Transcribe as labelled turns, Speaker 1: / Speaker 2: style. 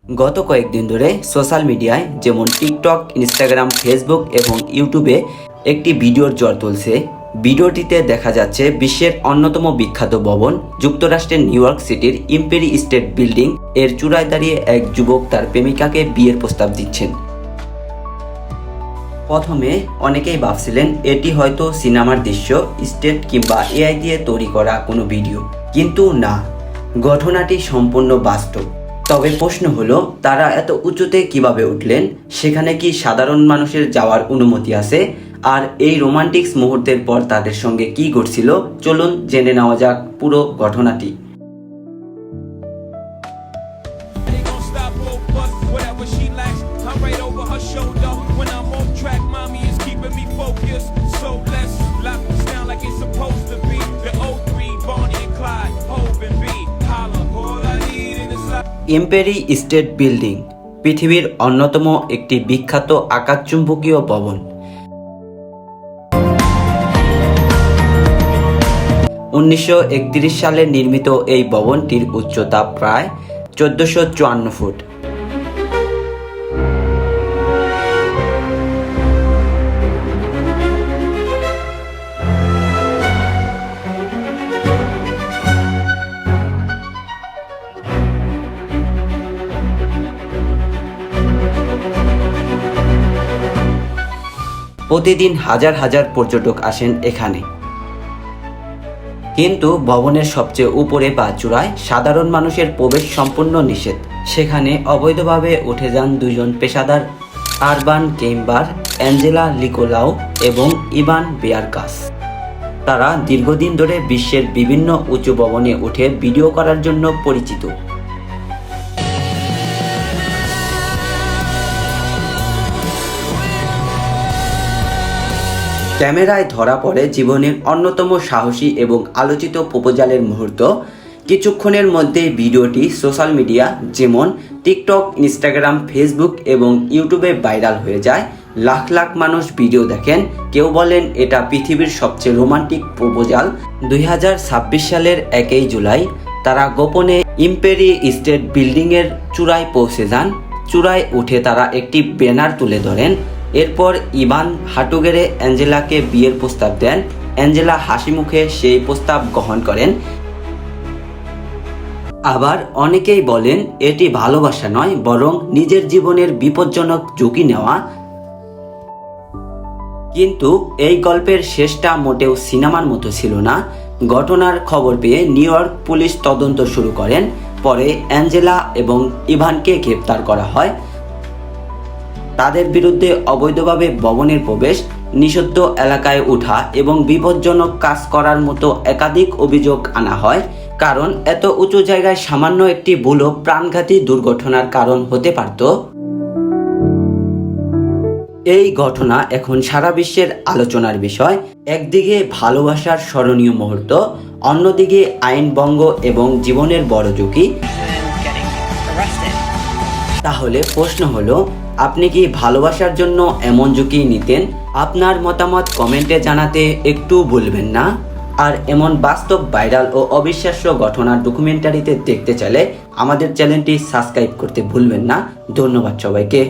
Speaker 1: গত কয়েকদিন ধরে সোশ্যাল মিডিয়ায় যেমন টিকটক, ইনস্টাগ্রাম, ফেসবুক এবং ইউটিউবে একটি ভিডিওর ঝড় তুলছে। ভিডিওটিতে দেখা যাচ্ছে বিশ্বের অন্যতম বিখ্যাত ভবন যুক্তরাষ্ট্রের নিউ ইয়র্ক সিটির এম্পায়ার স্টেট বিল্ডিং এর চূড়ায় দাঁড়িয়ে এক যুবক তার প্রেমিকাকে বিয়ের প্রস্তাব দিচ্ছেন। প্রথমে অনেকেই ভাবছিলেন এটি হয়তো সিনেমার দৃশ্য, স্টেট কিংবা এআই দিয়ে তৈরি করা কোনো ভিডিও, কিন্তু না, ঘটনাটি সম্পূর্ণ বাস্তব। তবে প্রশ্ন হলো, তারা এত উঁচুতে কিভাবে উঠলেন? সেখানে কি সাধারণ মানুষের যাওয়ার অনুমতি আছে? আর এই রোমান্টিক্স মুহূর্তের পর তাদের সঙ্গে কি ঘটছিল, চলুন জেনে নেওয়া যাক পুরো ঘটনাটি। এম্পায়ার স্টেট বিল্ডিং পৃথিবীর অন্যতম একটি বিখ্যাত আকাশচুম্বকীয় ভবন। 1931 সালে নির্মিত এই ভবনটির উচ্চতা প্রায় 1454 ফুট। প্রতিদিন হাজার হাজার পর্যটক আসেন এখানে, কিন্তু ভবনের সবচেয়ে উপরে বা চূড়ায় সাধারণ মানুষের প্রবেশ সম্পূর্ণ নিষেধ। সেখানে অবৈধভাবে উঠে যান দুজন পেশাদার, আরবান কেইম্বার, অ্যাঞ্জেলা লিকোলাউ এবং ইভান বেয়ারকাস। তারা দীর্ঘদিন ধরে বিশ্বের বিভিন্ন উঁচু ভবনে উঠে ভিডিও করার জন্য পরিচিত। ক্যামেরায় ধরা পড়ে জীবনের অন্যতম সাহসী এবং আলোচিত প্রপোজালের মুহূর্ত। কিছুক্ষণের মধ্যে ভিডিওটি সোশ্যাল মিডিয়া যেমন টিকটক, ইনস্টাগ্রাম, ফেসবুক এবং ইউটিউবে ভাইরাল হয়ে যায়। লাখ লাখ মানুষ ভিডিও দেখেন, কেউ বলেন এটা পৃথিবীর সবচেয়ে রোমান্টিক প্রপোজাল। 2026 সালের 1 জুলাই তারা গোপনে এম্পায়ার স্টেট বিল্ডিংয়ের চূড়ায় পৌঁছে যান। চূড়ায় উঠে তারা একটি ব্যানার তুলে ধরেন। এরপর ইভান হাঁটু গেড়ে অ্যাঞ্জেলাকে বিয়ের প্রস্তাব দেন। অ্যাঞ্জেলা হাসি মুখে সেই প্রস্তাব গ্রহণ করেন। আবার অনেকেই বলেন এটি ভালোবাসা নয়, বরং নিজের জীবনের বিপজ্জনক ঝুঁকি নেওয়া। কিন্তু এই গল্পের শেষটা মোটেও সিনেমার মতো ছিল না। ঘটনার খবর পেয়ে নিউ ইয়র্ক পুলিশ তদন্ত শুরু করেন। পরে অ্যাঞ্জেলা এবং ইভানকে গ্রেপ্তার করা হয়। তাদের বিরুদ্ধে অবৈধভাবে ভবনের প্রবেশ, নিষিদ্ধ এলাকায় ওঠা এবং বিপজ্জনক কাজ করার মতো একাধিক অভিযোগ আনা হয়। কারণ এত উঁচু জায়গায় সামান্য একটি ভুলও প্রাণঘাতী দুর্ঘটনার কারণ হতে পারত। এই ঘটনা এখন সারা বিশ্বের আলোচনার বিষয়। একদিকে ভালোবাসার স্মরণীয় মুহূর্ত, অন্যদিকে আইন ভঙ্গ এবং জীবনের বড় ঝুঁকি। তাহলে প্রশ্ন হলো, আপনি কি ভালোবাসার জন্য এমন ঝুঁকি নিতেন? আপনার মতামত কমেন্টে জানাতে একটু ভুলবেন না। আর এমন বাস্তব, ভাইরাল ও অবিশ্বাস্য ঘটনার ডকুমেন্টারিতে দেখতে চাইলে আমাদের চ্যানেলটি সাবস্ক্রাইব করতে ভুলবেন না। ধন্যবাদ সবাইকে।